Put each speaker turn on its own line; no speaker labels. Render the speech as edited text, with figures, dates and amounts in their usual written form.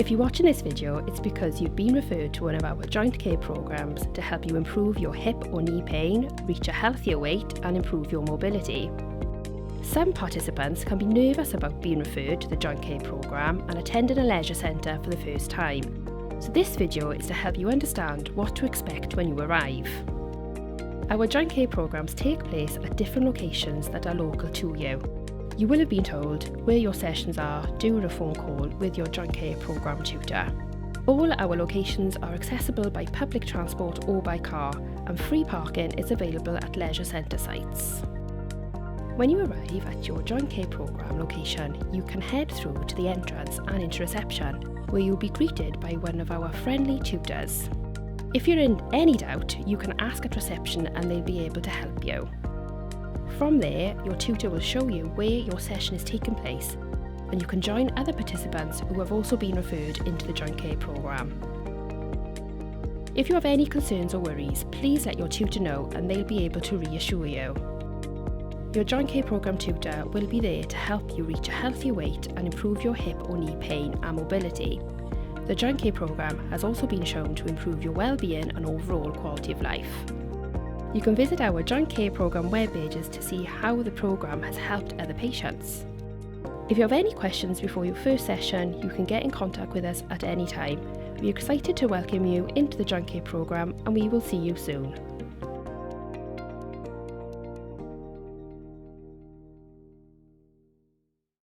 If you're watching this video, it's because you've been referred to one of our joint care programs to help you improve your hip or knee pain, reach a healthier weight and improve your mobility. Some participants can be nervous about being referred to the joint care program and attending a leisure centre for the first time. So this video is to help you understand what to expect when you arrive. Our joint care programs take place at different locations that are local to you. You will have been told where your sessions are during a phone call with your joint care program tutor. All our locations are accessible by public transport or by car, and free parking is available at leisure centre sites. When you arrive at your joint care program location, you can head through to the entrance and into reception, where you'll be greeted by one of our friendly tutors. If you're in any doubt, you can ask at reception and they'll be able to help you. From there, your tutor will show you where your session is taking place, and you can join other participants who have also been referred into the joint care program. If you have any concerns or worries, please let your tutor know and they'll be able to reassure you. Your joint care program tutor will be there to help you reach a healthier weight and improve your hip or knee pain and mobility. The joint care program has also been shown to improve your well-being and overall quality of life. You can visit our joint care program web pages to see how the program has helped other patients. If you have any questions before your first session, you can get in contact with us at any time. We're excited to welcome you into the joint care program and we will see you soon.